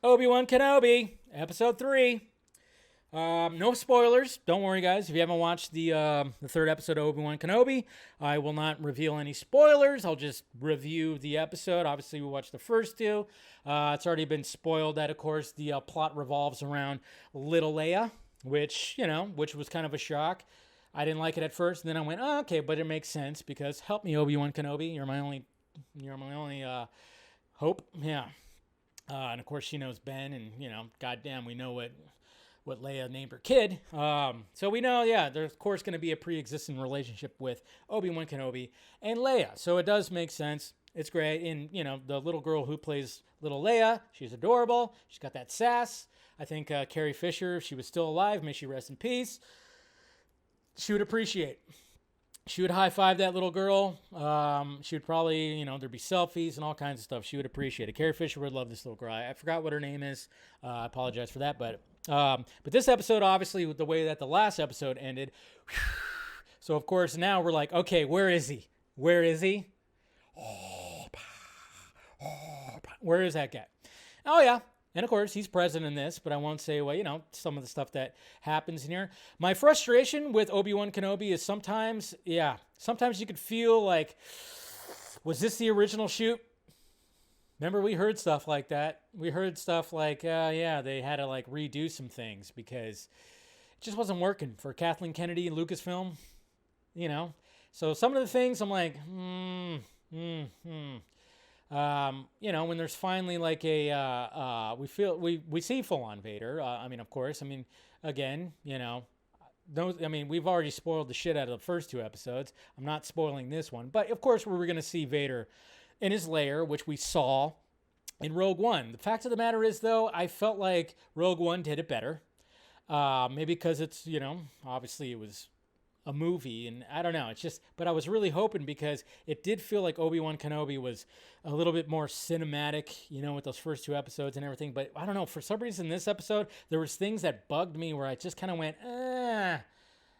Obi-Wan Kenobi, episode 3. No spoilers. Don't worry, guys. If you haven't watched the third episode of Obi-Wan Kenobi, I will not reveal any spoilers. I'll just review the episode. Obviously, we watched the first two. It's already been spoiled that, of course, the plot revolves around little Leia, which was kind of a shock. I didn't like it at first, and then I went, oh, okay, but it makes sense because help me, Obi-Wan Kenobi. You're my only hope. Yeah. And of course, she knows Ben, and goddamn, we know what Leia named her kid. So we know, there's of course going to be a pre-existing relationship with Obi-Wan Kenobi and Leia. So it does make sense. It's great. And, the little girl who plays little Leia, she's adorable. She's got that sass. I think Carrie Fisher, if she was still alive, may she rest in peace, she would appreciate. She would high-five that little girl. She would probably, there'd be selfies and all kinds of stuff. She would appreciate it. Carrie Fisher would love this little girl. I forgot what her name is. I apologize for that. But this episode, obviously, with the way that the last episode ended. So, of course, now we're like, okay, where is he? Where is he? Where is that guy? Oh, yeah. And, of course, he's present in this, but I won't say, some of the stuff that happens in here. My frustration with Obi-Wan Kenobi is sometimes you could feel like, was this the original shoot? Remember, we heard stuff like that. We heard stuff like, they had to, redo some things because it just wasn't working for Kathleen Kennedy and Lucasfilm, So some of the things I'm like, when there's finally like we see full-on Vader. Of course. Again, we've already spoiled the shit out of the first two episodes. I'm not spoiling this one, but of course we're going to see Vader in his lair, which we saw in Rogue One. The fact of the matter is, though, I felt like Rogue One did it better. Maybe because it's, obviously it was a movie, and I don't know. But I was really hoping because it did feel like Obi-Wan Kenobi was a little bit more cinematic, with those first two episodes and everything. But I don't know, for some reason this episode, there was things that bugged me where I just kind of went,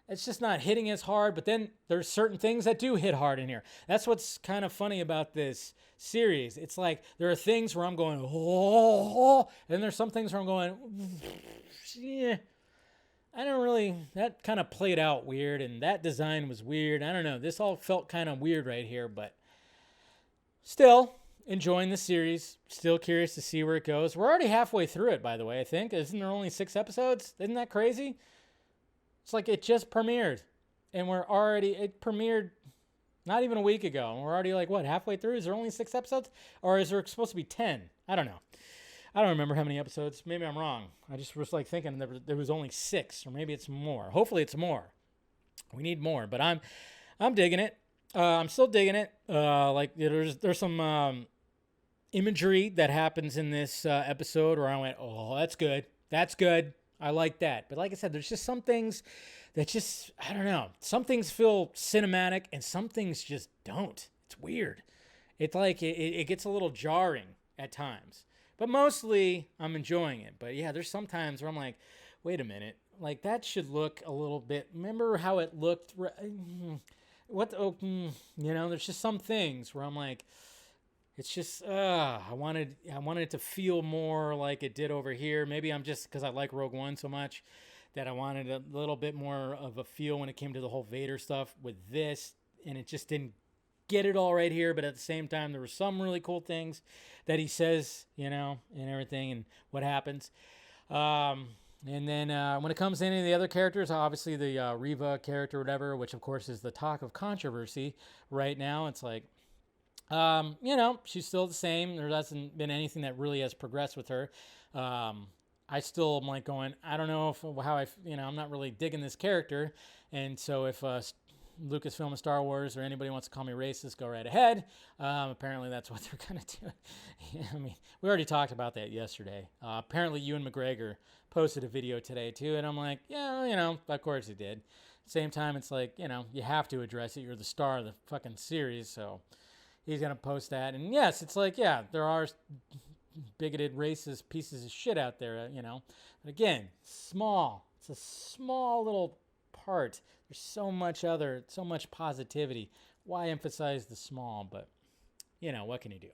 it's just not hitting as hard. But then there's certain things that do hit hard in here. That's what's kind of funny about this series. It's like there are things where I'm going, oh, and there's some things where I'm going, yeah. That kind of played out weird, and that design was weird. I don't know. This all felt kind of weird right here, but still enjoying the series. Still curious to see where it goes. We're already halfway through it, by the way, I think. Isn't there only 6 episodes? Isn't that crazy? It's like it just premiered, and it premiered not even a week ago, and we're already halfway through? Is there only 6 episodes? Or is there supposed to be 10? I don't know. I don't remember how many episodes. Maybe I'm wrong. I just was thinking there was only 6, or maybe it's more. Hopefully it's more. We need more, but I'm digging it. I'm still digging it. There's some imagery that happens in this episode where I went, oh, that's good. That's good. I like that. But like I said, there's just some things that I don't know. Some things feel cinematic and some things just don't. It's weird. It's like it gets a little jarring at times. But mostly, I'm enjoying it. But yeah, there's some times where I'm like, wait a minute. That should look a little bit... Remember how it looked? There's just some things where I'm like, it's just, I wanted it to feel more like it did over here. Maybe I'm just, because I like Rogue One so much, that I wanted a little bit more of a feel when it came to the whole Vader stuff with this. And it just didn't get it all right here, but at the same time, there were some really cool things that he says, and everything, and what happens. And then when it comes to any of the other characters, obviously the Reva character, whatever, which of course is the talk of controversy right now. It's like, she's still the same. There hasn't been anything that really has progressed with her. I still am going, I don't know I'm not really digging this character. And so if Lucasfilm and Star Wars or anybody wants to call me racist, go right ahead. Apparently that's what they're going to do. We already talked about that yesterday. Apparently Ewan McGregor posted a video today too, and I'm like, of course he did. Same time, it's like, you have to address it. You're the star of the fucking series, so he's going to post that. And yes, it's like, there are bigoted, racist pieces of shit out there, But again, small. It's a small little part. There's so much positivity. Why emphasize the small? But, what can you do?